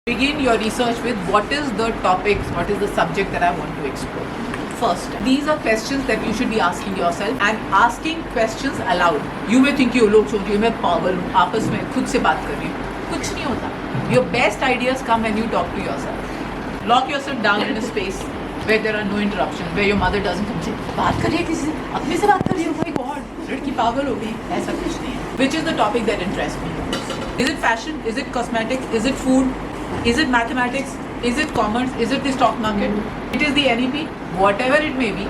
Begin your research with what is the topics, what is the subject that I want to explore. First, these are questions that you should be asking yourself and asking questions aloud. You may think you लोग सोच मैं पागल हूँ, आपस में खुद से बात कर रही हूँ. कुछ नहीं होता. Your best ideas come when you talk to yourself. Lock yourself down in a space where there are no interruptions, where your mother doesn't come say, बात कर रही है किसी से, अपने से बात कर रही है, my God, लड़की पागल हो गई. ऐसा कुछ नहीं है. Which is the topic that interests me? Is it fashion? Is it cosmetics? Is it food? Is it mathematics? Is it commerce? Is it the stock market? It is the NEP? Whatever it may be,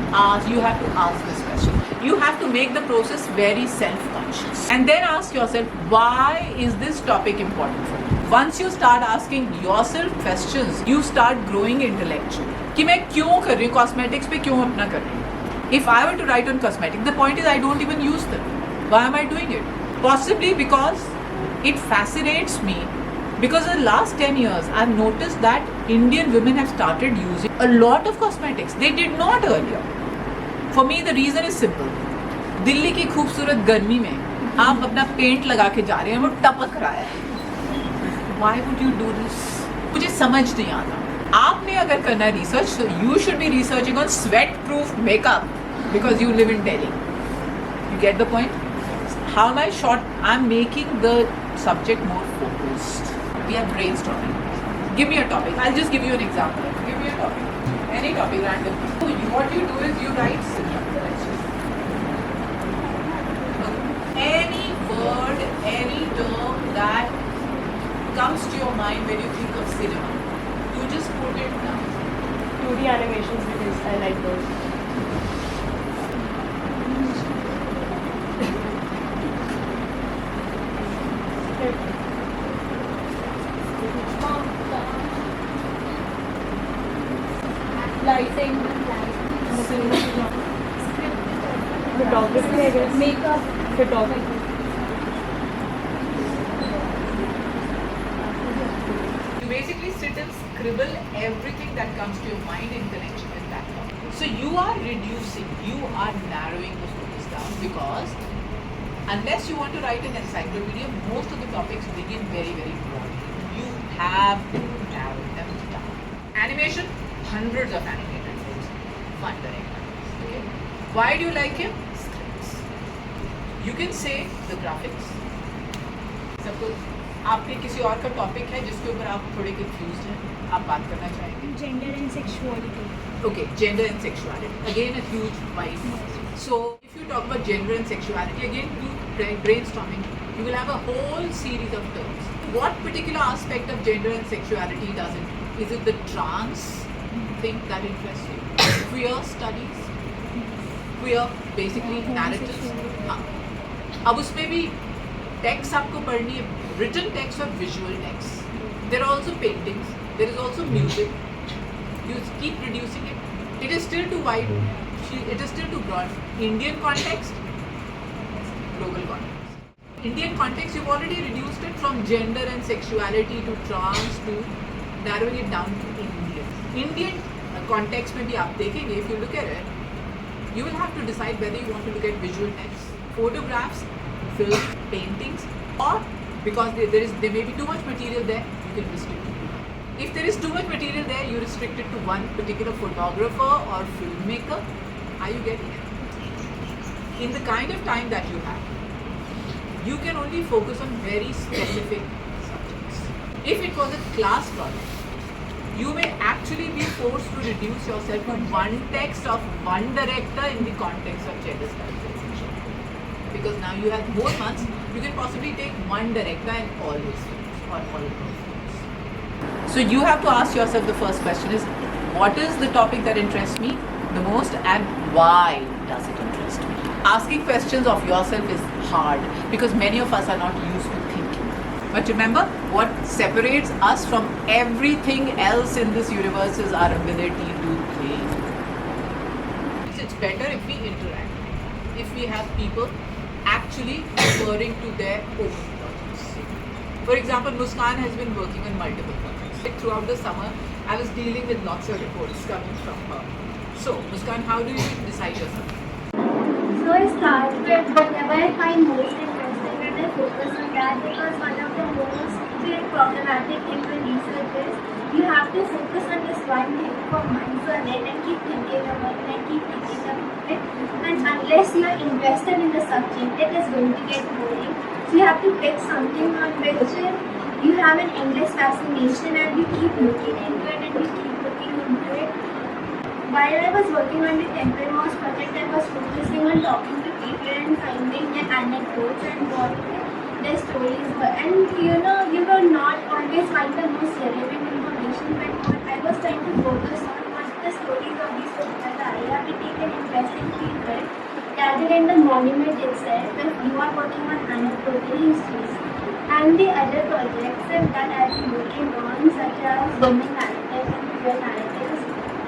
you have to ask this question. You have to make the process very self-conscious. And then ask yourself, why is this topic important for me? Once you start asking yourself questions, you start growing intellectually. कि मैं क्यों कर रही हूँ cosmetics पे क्यों अपना कर रही हूँ? If I were to write on cosmetics, the point is I don't even use them. Why am I doing it? Possibly because it fascinates me. Because in the last 10 years, I've noticed that Indian women have started using a lot of cosmetics. They did not earlier. For me, the reason is simple. Delhi की खूबसूरत गर्मी में आप अपना paint लगा के जा रहे हैं, वो टपक रहा है. Why would you do this? मुझे समझ नहीं आता. आपने अगर करना है research, so you should be researching on sweat-proof makeup because you live in Delhi. You get the point? How am I short? I'm making the subject more focused. We are brainstorming. Give me a topic. I'll just give you an example. Give me a topic. Any topic, random. So what you do is you write any word, any term that comes to your mind when you think of cinema. You just put it down. 2D animations because I like those. Lighting, Photography, I guess. makeup, Photography. You basically sit and scribble everything that comes to your mind in connection with that topic. So you are reducing, you are narrowing the focus down because unless you want to write an encyclopedia, most of the topics begin very, very broad. You have to narrow them down. Animation, hundreds of animated films. Fun director. Okay. Why do you like him? Scripts. You can say the graphics. Suppose आपके किसी और का topic है जिसके ऊपर आप थोड़े confuse हैं, आप बात करना चाहेंगे. gender and sexuality. Okay, gender and sexuality. Again, a huge wide. So, if you talk about gender and sexuality, again, do brainstorming. You will have a whole series of terms. What particular aspect of gender and sexuality does it? Is it the trans thing that interests you? Queer studies? Queer, basically narratives. हाँ. अब उसमें भी text आपको पढ़नी है, written text or visual text. There are also paintings. There is also music. You keep reducing it. It is still too wide. It is still too broad. Indian context, global context. Indian context, you've already reduced it from gender and sexuality to trans to narrowing it down to Indian. Indian context में भी आप देखेंगे, if you look at it, you will have to decide whether you want to look at visual text, photographs, film, paintings, or because there may be too much material there, you can restrict it to one. If there is too much material there, you restrict it to one particular photographer or filmmaker. Are you getting it? In the kind of time that you have, you can only focus on very specific subjects. If it was a class project, you may actually be forced to reduce yourself to one text of one director in the context of gender studies and sexuality. Because now you have more months, you can possibly take one director and all his films or all of those films. So you have to ask yourself, the first question is, what is the topic that interests me the most and why does it interest me? Asking questions of yourself is hard because many of us are not used to thinking. But remember, what separates us from everything else in this universe is our ability to think. It's better if we interact, if we have people actually referring to their own projects. For example, Muskan has been working on multiple projects. Throughout the summer, I was dealing with lots of reports coming from her. So, Muskan, how do you decide yourself? So I start with whatever I find most interesting in it. focus on that because one of the most problematic things with research is you have to focus on this one thing for months on it and keep thinking about it and keep thinking about it. And unless you are invested in the subject, it is going to get boring. So you have to pick something on which you have an endless fascination and you keep looking into it and you keep looking into it. While I was working on the Temple Moss project, I was focusing on talking to people and finding their anecdotes and what their stories were. And you will not always find the most relevant information, but what I was trying to focus on was the stories of these people that I have to take an interest in people rather than the monument itself if you are working on anecdotal histories. And the other projects that I've been working on, such as women narratives and queer narratives,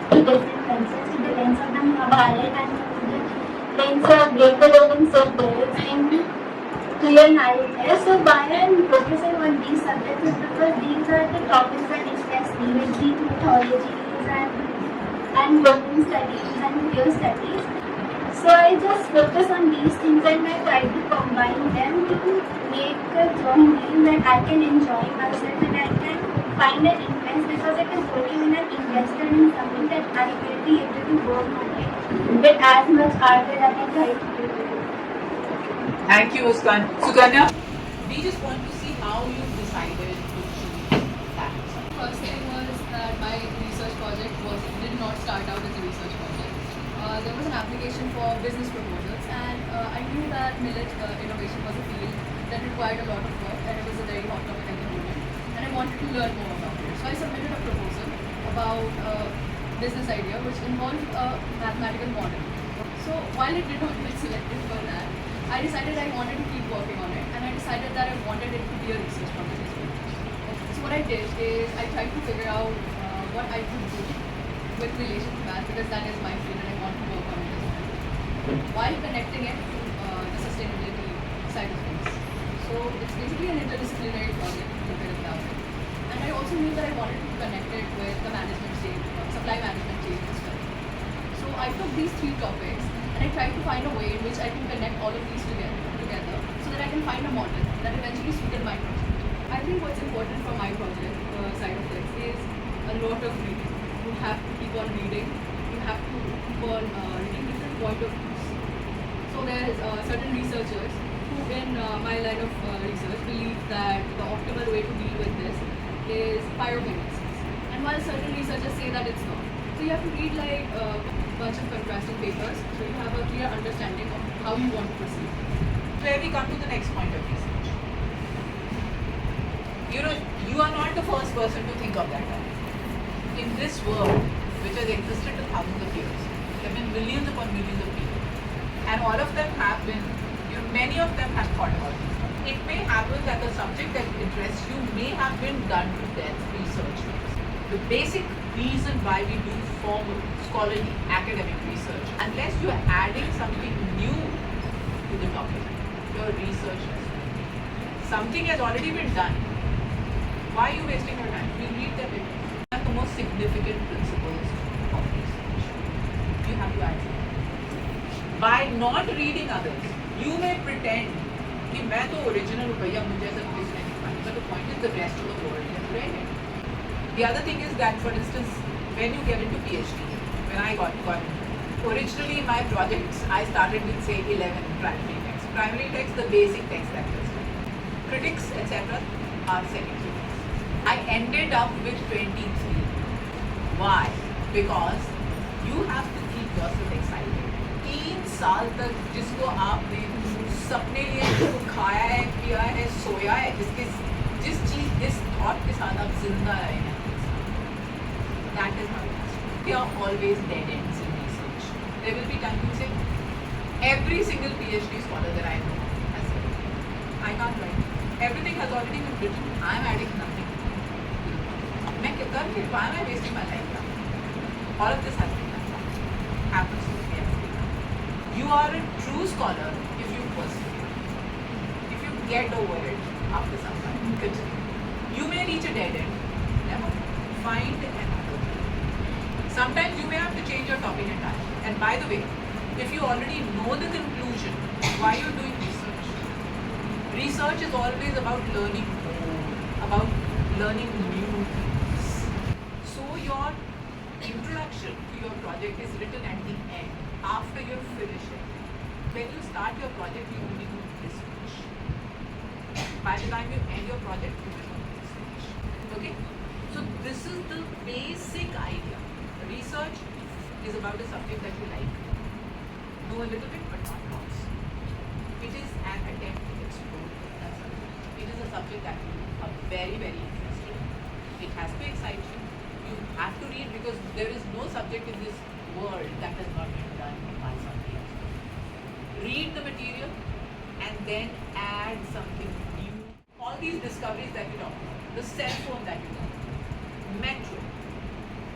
different lenses, to the lens of the Mahabharata and the lens of Greco-Roman symbols in queer narratives. So why I'm focusing on these subjects is because these are the topics that interest me, like Greek mythologies and women studies and queer studies. So I just focus on these things and I try to combine them to make a drawing game that I can enjoy myself and I can find an interest because it is working in an invested in something that I will be able to work on it with as much art that I can try to do. Thank you, Muskan. Suganya, we just want to see how you decided to choose that. First thing was that my research project did not start out as a research project. There was an application for business proposals, and I knew that millet innovation was a field that required a lot of work, and it was a very hot topic at the moment, and I wanted to learn more about it. So I submitted a proposal about a business idea which involved a mathematical model. So while it did not get selected for that, I decided I wanted to keep working on it, and I decided that I wanted it to be a research project as well. So what I did is I tried to figure out what I could do with relation to math because that is my field and I want to work on it as well, while connecting it to the sustainability side of things. So it's basically an interdisciplinary project to put it that way. And I also knew that I wanted to connect it with the management stage, supply management stage as well. So I took these three topics and I tried to find a way in which I can connect all of these together so that I can find a model that eventually suited my project. I think what's important for my project side of things is a lot of reading. You have to keep on reading. You have to keep on reading different point of views. So there's certain researchers who in my line of research believe that the optimal way to deal with this is pyrokinesis. And while certain researchers say that it's not. So you have to read like a bunch of contrasting papers so you have a clear understanding of how you want to proceed. Where we come to the next point of research. You are not the first person to think of that. In this world, which has existed for thousands of years, there have been millions upon millions of people, and all of them have been, many of them have thought about this. It may happen that the subject that interests you may have been done to death research. The basic reason why we do formal, scholarly, academic research, unless you are adding something new to the topic, your research has something has already been done. Why are you wasting your time? We read them in. The most significant principles of research. You have to add something. By not reading others, you may pretend कि मैं तो original हूँ भैया मुझे ऐसा कुछ नहीं पता. But the point is the rest of the world has read it. The other thing is that, for instance, when you get into PhD, when I got originally my projects, I started with say 11 primary texts. Primary texts, the basic text that was. Critics, etc. are secondary. I ended up with 23. Why? Because you have to keep yourself excited. 3 साल तक जिसको आपने सपने लिए जिसको खाया है, पिया है, सोया है, जिस चीज इस थॉट के साथ आप जिंदा रहे हैं, that is how it has to be. There are always dead ends in research. There will be times you say, every single PhD scholar that I know has said, I can't write. Everything has already been written. I am adding nothing. Why am I wasting my life now? All of this has been done. Happens to everyone. You are a true scholar if you persevere. If you get over it after some time, continue. You may reach a dead end. Never find another way. Sometimes you may have to change your topic entirely. And by the way, if you already know the conclusion, why are you doing research? Research is always about learning more, about learning new things. So your introduction to your project is written at the end, after you finish it. When you start your project, you only do this much. By the time you end your project, you will not this much. Okay? So this is the basic idea. Research is about a subject that you like. Know a little bit, but not lots. It is an attempt to explore that subject. It is a subject that you are very, very interested in. It has to excite you. You have to read because there is no subject in this world that has not been done by somebody else. Read the material and then add something new. All these discoveries that you talk about, the cell phone that you talk about, metro,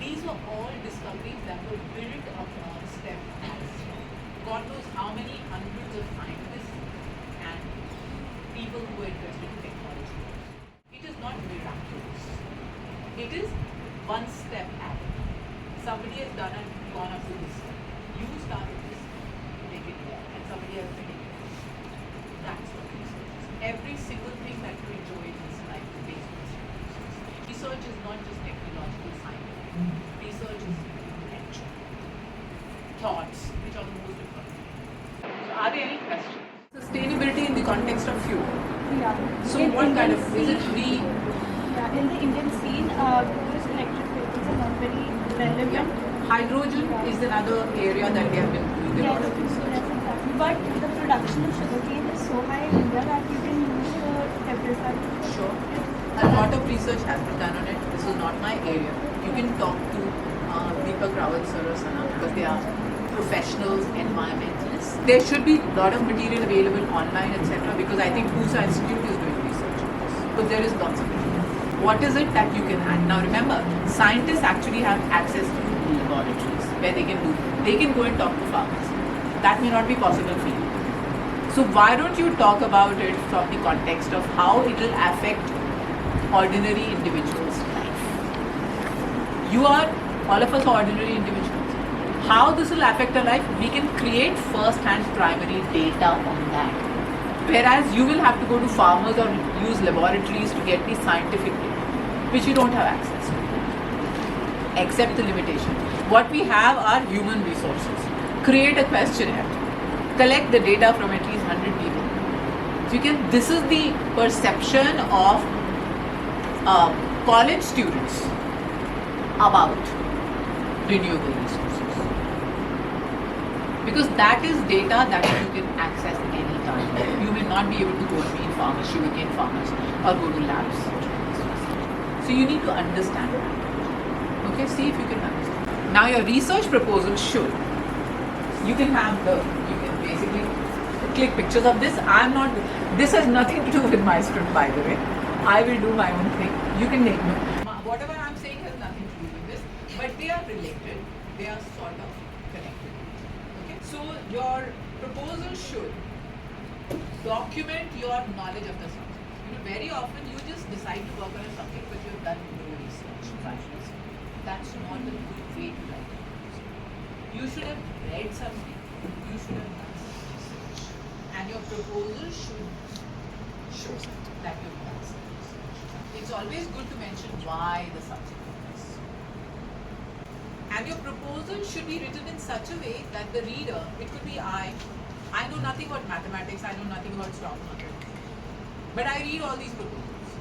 these were all discoveries that were built upon step by step. God knows how many hundreds of scientists and people who were interested in technology. It is not miraculous. It is one step at it. Somebody has done and gone up to this step. You start with this, make it there, and somebody else will take it. That's what research is. Every single thing that you enjoy in this life is based on research. Research is not just technological science. Research is intellectual thoughts, which are the most important. So are there any questions? Sustainability in the context of fuel. Yeah. So In what kind Indian of, is it scene- Yeah, in the Indian scene, those electric vehicles are not very relevant. Yeah. Hydrogen is another area that they have been doing a lot of research. Yes, exactly. But the production of sugarcane is so high in India that you can use everything. Sure. A lot of research has been done on it. This is not my area. You can talk to Deepak Rawat sir or Sana because they are professionals, environmentalists. There should be a lot of material available online, etc. Because I think PUSA Institute is doing research on this. But there is lots of material. What is it that you can add? Now remember, scientists actually have access to laboratories where they can go and talk to farmers. That may not be possible for you. So why don't you talk about it from the context of how it will affect ordinary individuals' life? All of us are ordinary individuals. How this will affect our life, we can create first-hand primary data on that. Whereas you will have to go to farmers or use laboratories to get the scientific data, which you don't have access to. Accept the limitation. What we have are human resources. Create a questionnaire. Collect the data from at least 100 people. So this is the perception of college students about renewable resources. Because that is data that you can access anytime. You may not be able to go and meet farmers, sugarcane farmers, or go to labs. So you need to understand that. Okay, see if you can understand. Now your research proposal should. You can basically click pictures of this. This has nothing to do with my script, by the way. I will do my own thing. You can make note. Whatever I'm saying has nothing to do with this, but they are related. They are sort of connected. Okay? So your proposal should document your knowledge of the subject. Very often you just decide to work on a subject, but you have done no research. That's not a good way to write a proposal. You should have read something. You should have done some research, and your proposal should show that you've done some research. It's always good to mention why the subject is. And your proposal should be written in such a way that the reader, it could be I know nothing about mathematics, I know nothing about stock market, but I read all these proposals,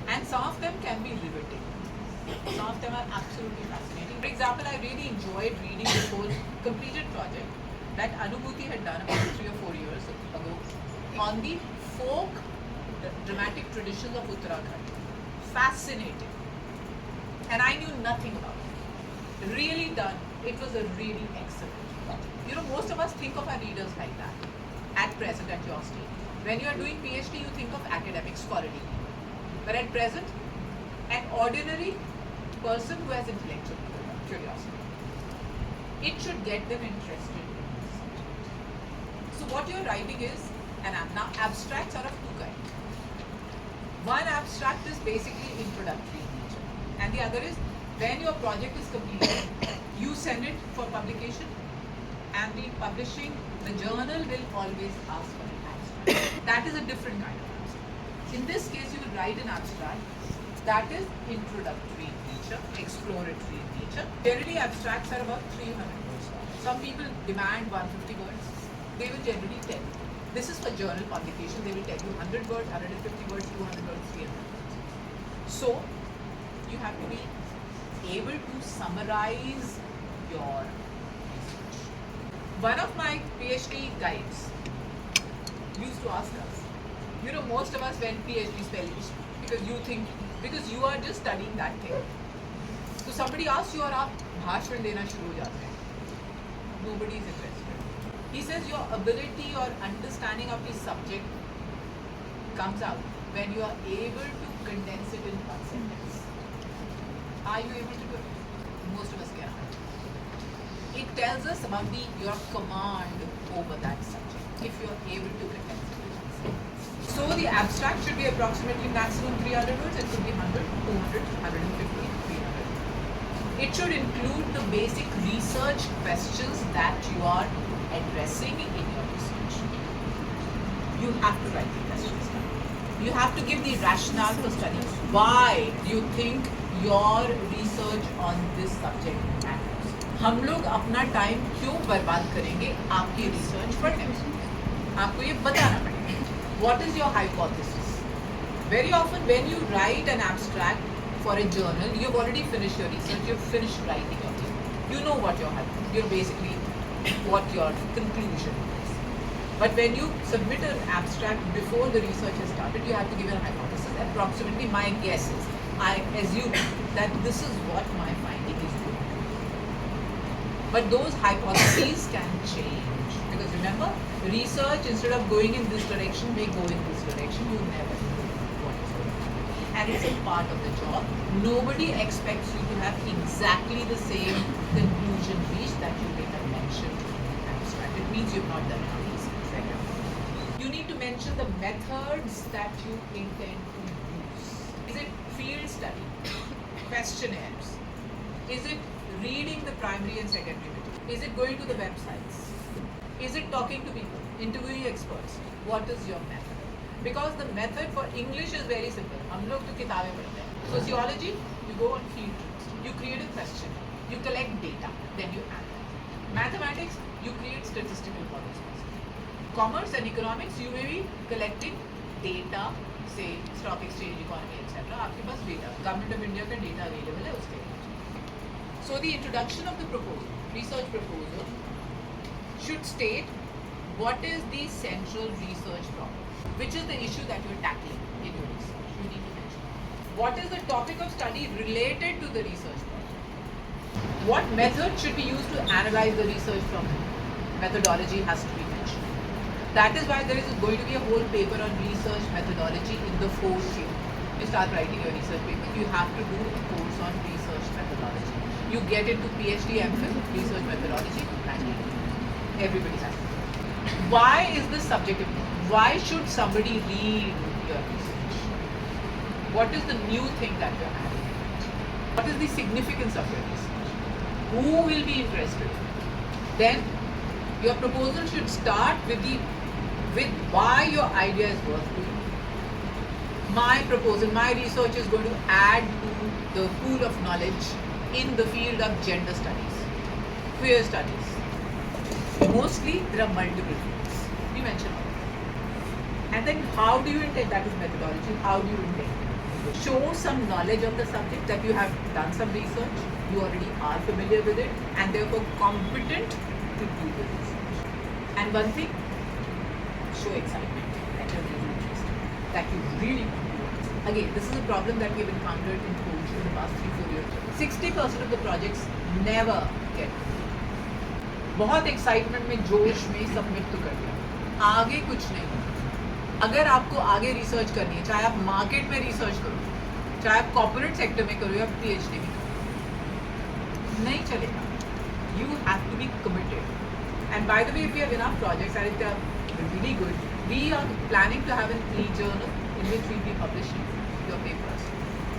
and some of them can be riveting. Some of them are absolutely fascinating. For example, I really enjoyed reading this whole completed project that Anubhuti had done about 3 or 4 years ago on the folk dramatic traditions of Uttarakhand. Fascinating. And I knew nothing about it. Really done. It was a really excellent project. Most of us think of our readers like that at present at your stage. When you are doing PhD, you think of academic scholarly. But at present, an ordinary person who has intellectual curiosity, it should get them interested in this subject. So what you're writing is now abstracts are of two kinds. One abstract is basically introductory in nature, and the other is when your project is completed, you send it for publication, and the journal will always ask for an abstract. That is a different kind of abstract. In this case, you will write an abstract that is introductory in nature, exploratory in nature. Generally, abstracts are about 300 words long. Some people demand 150 words. They will generally tell you. This is for journal publication. They will tell you 100 words, 150 words, 200 words, 300 words. So, you have to be able to summarize your research. One of my PhD guides used to ask us, you know, most of us when PhD spells because you are just studying that thing. So somebody asks you और आप भाषण देना शुरू हो जाते हैं. Nobody is interested. He says your ability or understanding of the subject comes out when you are able to condense it in one sentence. Are you able to do it? Most of us cannot. It tells us about your command over that subject if you are able to condense it in one sentence. So the abstract should be approximately maximum 300 words. It could be 100, 200, 150, 300. It should include the basic research questions that you are addressing in your research. You have to write the questions down. You have to give the rationale for study. Why do you think your research on this subject matters? हम लोग अपना time क्यों बर्बाद करेंगे आपकी research पढ़ने में? आपको ये बताना पड़ेगा. What is your hypothesis? Very often when you write an abstract for a journal, you've already finished your research, you've finished writing your paper. You know what your hypothesis, you're basically what your conclusion is. But when you submit an abstract before the research has started, you have to give a hypothesis. Approximately my guess is, I assume that this is what my finding is going to be. But those hypotheses can change. Because remember, research instead of going in this direction may go in this direction. You never know what is going to happen. And it's a part of the job. Nobody expects you to have exactly the same conclusion reached that you may have mentioned in the abstract. It means you've not done enough research. Second, you need to mention the methods that you intend to use. Is it field study, questionnaires? Is it reading the primary and secondary material? Is it going to the websites? Is it talking to people, interviewing experts? What is your method? Because the method for English is very simple. हम लोग तो किताबें पढ़ते हैं. Sociology, you go on field trips. You create a question. You collect data. Then you analyze. Mathematics, you create statistical models. Commerce and economics, you may be collecting data, say stock exchange, economy, etc. आपके पास data, Government of India का data available है उसके. So the introduction of the proposal, research proposal, should state what is the central research problem, which is the issue that you are tackling in your research. You need to mention. What is the topic of study related to the research project? What method should be used to analyze the research from it? Methodology has to be mentioned. That is why there is going to be a whole paper on research methodology in the fourth year. You start writing your research paper, you have to do a course on research methodology. You get into PhD, MPhil, research methodology, and everybody has to. Why is this subject important? Why should somebody read your research? What is the new thing that you're adding? What is the significance of your research? Who will be interested? Then your proposal should start with why your idea is worth doing. My proposal, my research is going to add to the pool of knowledge in the field of gender studies, queer studies. Mostly there are multiple fields. We mentioned all of them. And then how do you intend, that is methodology, how do you intend? Show some knowledge of the subject, that you have done some research, you already are familiar with it, and therefore competent to do the research. And one thing, show excitement, that you're really interested, that you really want to do it. Again, this is a problem that we have encountered in Coach in the past 3-4 years. 60% of the projects never get it. बहुत excitement में, जोश में submit तो कर दिया, आगे कुछ नहीं. अगर आपको आगे रिसर्च करनी है, चाहे आप मार्केट में रिसर्च करो, चाहे आप कॉर्पोरेट सेक्टर में करो या PhD में करो, नहीं चलेगा. You have to be committed. And by the way, if we have enough projects and if they are really good, we are planning to have an e-journal in which we will be publishing your papers.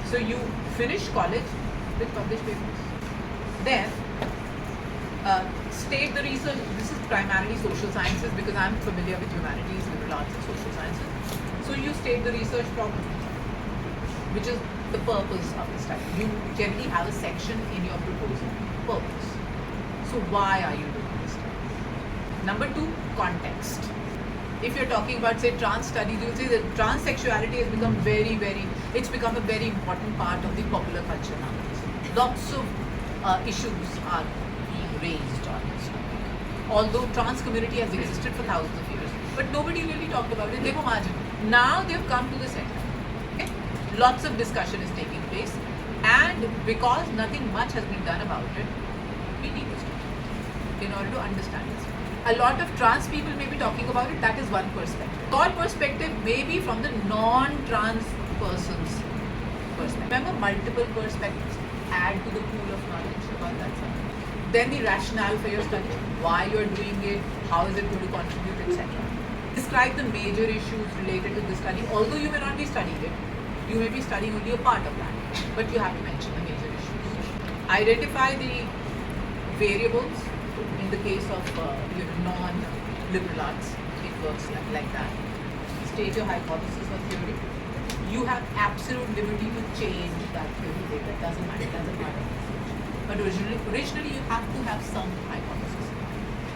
So you finish college with published papers. Then State the research. This is primarily social sciences because I'm familiar with humanities, liberal arts, and social sciences. So you state the research problem, which is the purpose of the study. You generally have a section in your proposal. Purpose. So why are you doing this study? Number 2, context. If you're talking about, say, trans studies, you'll say that transsexuality has become it's become a very important part of the popular culture nowadays. Lots of issues are being raised on this topic. Although trans community has existed for thousands of years, but nobody really talked about it. They were marginal. Now they've come to the center. Okay? Lots of discussion is taking place, and because nothing much has been done about it, we need this topic in order to understand this. A lot of trans people may be talking about it. That is one perspective. Your perspective may be from the non-trans person's perspective. Remember, multiple perspectives add to the pool of knowledge about that subject. Then the rationale for your study, why you are doing it, how is it going to contribute, etc. Describe the major issues related to the study. Although you may not be studying it, you may be studying only a part of that, but you have to mention the major issues. Identify the variables. In the case of non-liberal arts, it works like that. State your hypothesis or theory. You have absolute liberty to change that theory later. It doesn't matter. That's a part of research. But originally you have to have some hypothesis.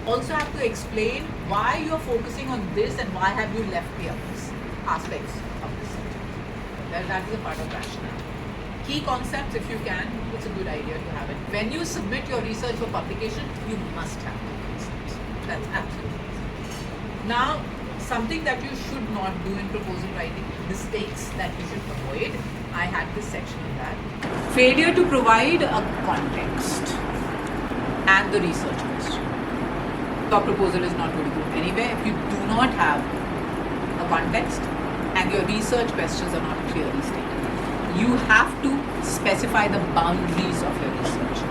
Also have to explain why you are focusing on this and why have you left the others aspects of the subject. That is a part of rationale. Key concepts, if you can, it's a good idea to have it. When you submit your research for publication, you must have the concepts. That's absolutely necessary. Now, something that you should not do in proposal writing, mistakes that you should avoid. I had this section on that. Failure to provide a context and the research question. Your proposal is not going to go anywhere if you do not have a context and your research questions are not clearly stated. You have to specify the boundaries of your research.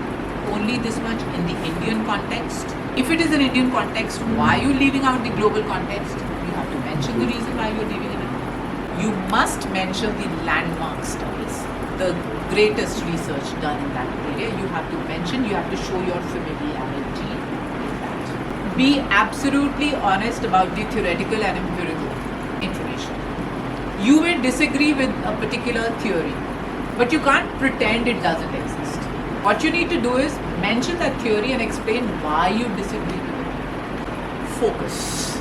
Only this much in the Indian context. If it is an Indian context, why are you leaving out the global context? You have to mention the reason why you're leaving it out. You must mention the landmark studies, the greatest research done in that area. You have to mention, you have to show your familiarity with that. Be absolutely honest about the theoretical and empirical information. You may disagree with a particular theory, but you can't pretend it doesn't exist. What you need to do is mention that theory and explain why you disagree with it. Focus.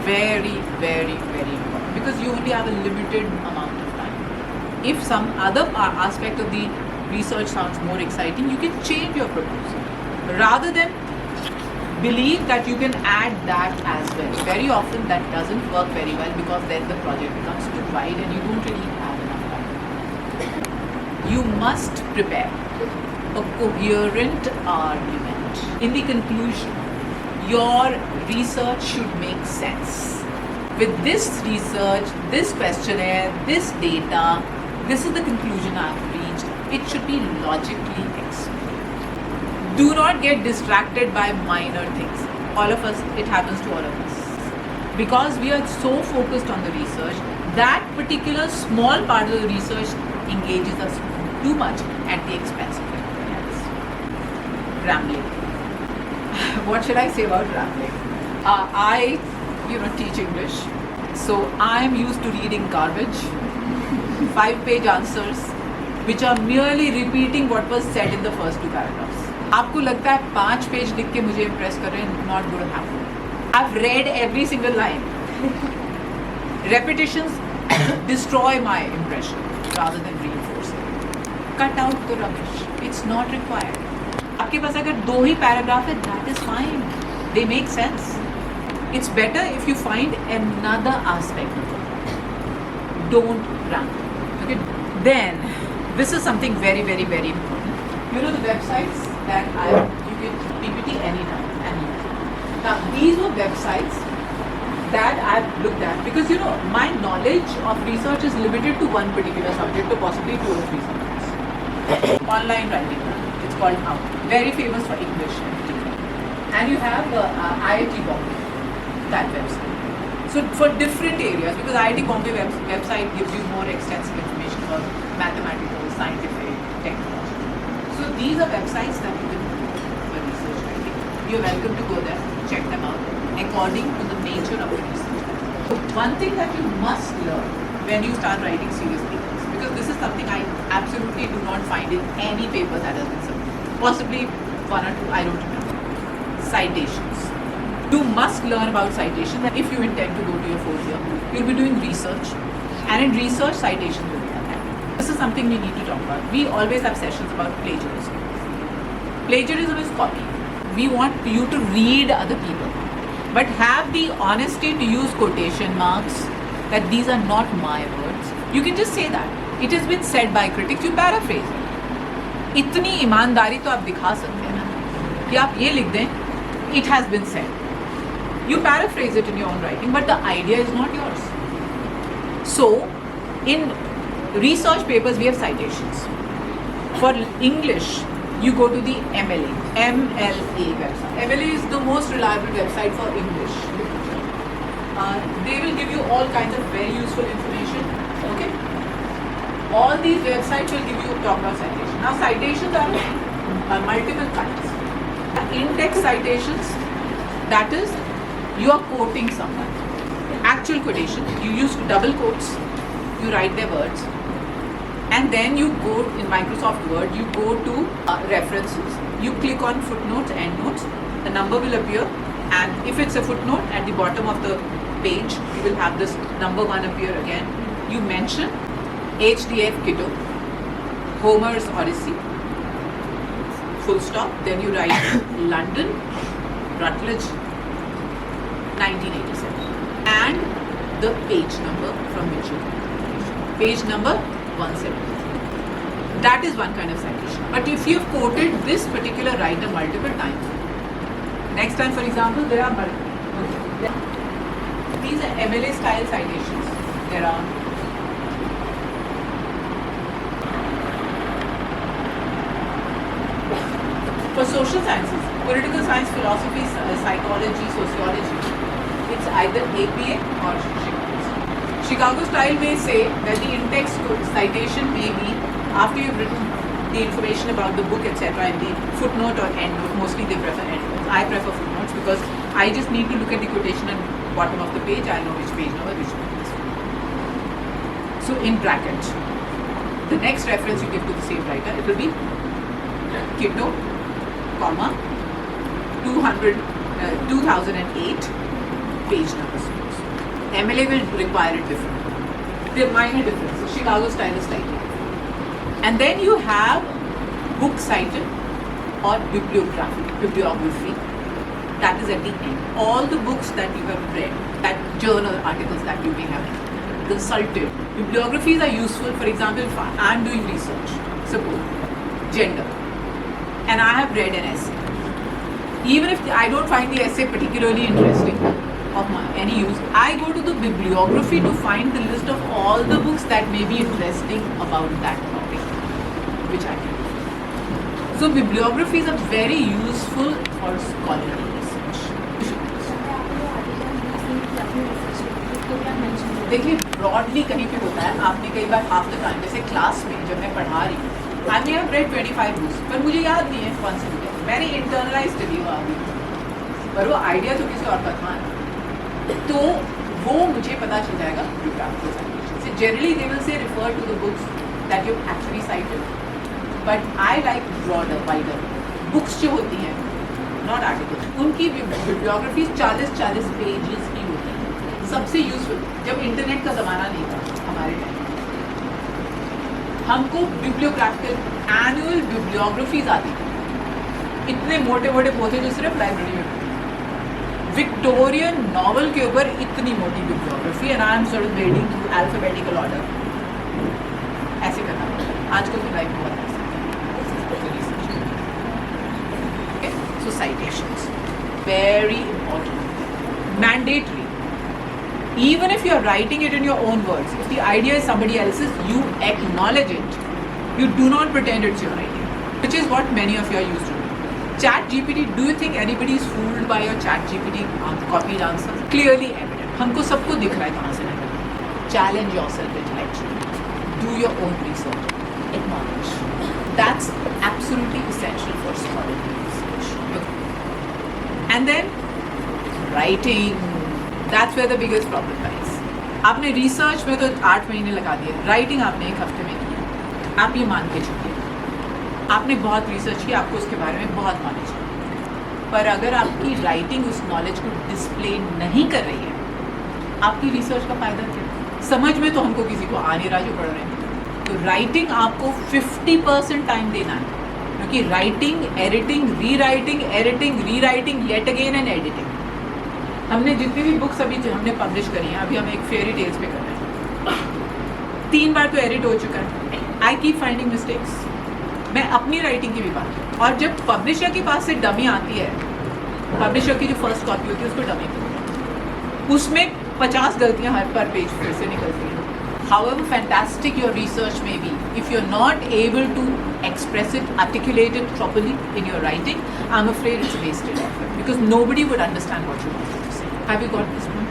Very, very, very important, because you only have a limited amount of time. If some other aspect of the research sounds more exciting, you can change your proposal rather than believe that you can add that as well. Very often that doesn't work very well because then the project becomes too wide and you don't really have enough time. You must prepare a coherent argument. In the conclusion, your research should make sense. With this research, this questionnaire, this data, this is the conclusion I've reached. It should be logically explained. Do not get distracted by minor things. All of us, it happens to all of us. Because we are so focused on the research, that particular small part of the research engages us too much at the expense of everything else. Rambling. What should I say about rambling? I teach English, so I am used to reading garbage, 5-page answers, which are merely repeating what was said in the first 2 paragraphs. आपको लगता है 5 page लिख के मुझे impress कर रहे हैं? Not going to happen. I've read every single line. Repetitions destroy my impression rather than reinforce it. Cut out the rubbish. It's not required. आपके पास अगर 2 ही paragraph है, that is fine. They make sense. It's better if you find another aspect of it. Don't ramble. Okay. Then this is something very, very, very important. You know the websites that you can PPT anytime. Now these were websites that I've looked at because my knowledge of research is limited to one particular subject or possibly 2 or 3 subjects. Online writing, it's called How. Very famous for English in particular. And you have IIT Bombay, that website. So for different areas, because IIT Bombay website gives you more extensive information about mathematical, scientific, technology. So these are websites that you can do for research writing. you're welcome to go there, check them out, according to the nature of the research. So one thing that you must learn when you start writing serious papers, because this is something I absolutely do not find in any paper that has been submitted. Possibly one or two, I don't remember. Citations. You must learn about citations if you intend to go to your fourth year. You'll be doing research, and in research, citations will be done. This is something we need to talk about. We always have sessions about plagiarism. Plagiarism is copy. We want you to read other people, but have the honesty to use quotation marks that these are not my words. You can just say that. It has been said by critics, you paraphrase it. इतनी ईमानदारी तो आप दिखा सकते हैं ना कि आप ये लिख दें, it has been said. You paraphrase it in your own writing, but the idea is not yours. So, in research papers, we have citations. For English, you go to the MLA website. MLA is the most reliable website for English. They will give you all kinds of very useful information. Okay? All these websites will give you talk about citation. Now, citations are multiple kinds. Index citations, that is, you are quoting someone. Actual quotation, you use double quotes, you write their words, and then you go in Microsoft Word, you go to references, you click on footnotes, endnotes, the number will appear, and if it's a footnote, at the bottom of the page, you will have this number 1 appear again. You mention HDF Kitto, Homer's Odyssey, full stop, then you write London, Rutledge, 1987, and the page number from which you got. Page number 170. That is one kind of citation. But if you have quoted this particular writer multiple times, next time, for example, there are multiple. These are MLA style citations. There are for social sciences, political science, philosophy, psychology, sociology, it's either APA or Chicago. Chicago style may say that the in-text citation may be after you've written the information about the book, etc., in the footnote or endnote. Mostly they prefer endnotes. I prefer footnotes because I just need to look at the quotation at the bottom of the page. I'll know which page number, which book is. So in bracket, the next reference you give to the same writer, it will be Kitto, comma, 2008, page numbers. MLA will require it differently. There are minor differences. Chicago style is slightly different. And then you have book cited or bibliography. That is at the end. All the books that you have read, that journal articles that you may have consulted. Bibliographies are useful. For example, if I am doing research, suppose gender, and I have read an essay. Even if I don't find the essay particularly interesting, of any use, I go to the bibliography to find the list of all the books that may be interesting about that topic, which I can do. So bibliographies are very useful for scholarly research. देखिए broadly कहीं पे होता है, आपने कई बार half the time जैसे class में जब मैं पढ़ा रही हूँ, आई मे हैव रेड 25 बुक्स, पर मुझे याद नहीं है कौन सी बुक है, मैंने इंटरनलाइज कर दी वो आगे, पर वो आइडिया तो किसी और का था, तो वो मुझे पता चल जाएगा bibliographical citation से. Generally they will say refer to the books that you actually cited, but I like broader, wider books जो होती हैं, not articles. उनकी bibliographies 40-40 pages की होती हैं. सबसे यूजफुल जब इंटरनेट का ज़माना नहीं था हमारे टाइम, हमको बिब्लियोग्राफिकल एनुअल बिब्लियोग्राफीज आती थी, इतने मोटे मोटे पोथे जो सिर्फ लाइब्रेरी में. विक्टोरियन नॉवल के ऊपर इतनी मोटी bibliography, and I am sort of reading through alphabetical order. ऐसे करना पड़ता है आजकल तो लाइफ बहुत ऐसा है. So citations very important, mandatory. Even if you are writing it in your own words, if the idea is somebody else's, you acknowledge it. You do not pretend it's your idea, which is what many of you are used to do. ChatGPT, do you think anybody is fooled by your ChatGPT copied answers? Clearly evident. हमको सबको दिख रहा है कहाँ से नहीं. Challenge yourself intellectually. Do your own research. Acknowledge. That's absolutely essential for scholarly research. And then writing, that's where the biggest problem lies. आपने research में तो 8 महीने लगा दिए, राइटिंग आपने 1 हफ्ते में की, आप ये मान के चलिए आपने बहुत रिसर्च की, आपको उसके बारे में बहुत नॉलेज है, पर अगर आपकी राइटिंग उस नॉलेज को डिस्प्ले नहीं कर रही है, आपकी रिसर्च का फायदा क्या? समझ में तो हमको किसी को आ नहीं रहा जो पढ़ रहे हैं, तो राइटिंग आपको 50% टाइम देना है, क्योंकि writing, editing, rewriting, yet again and editing. हमने जितनी भी बुक्स अभी जो हमने पब्लिश करी हैं, अभी हम एक फेयरी टेल्स पे कर रहे हैं, 3 बार तो एडिट हो चुका है। I keep finding mistakes. मैं अपनी राइटिंग की भी बात करूँ, और जब पब्लिशर के पास से डमी आती है, पब्लिशर की जो फर्स्ट कॉपी होती है उसको डमी बोलते हैं, उसमें 50 गलतियाँ हर पर पेज फिर से निकलती हैं। However fantastic your research may be, if you're not able to express it, articulate it properly in your writing, I'm afraid it's wasted effort, because nobody would understand what you want to say. Have you got this point?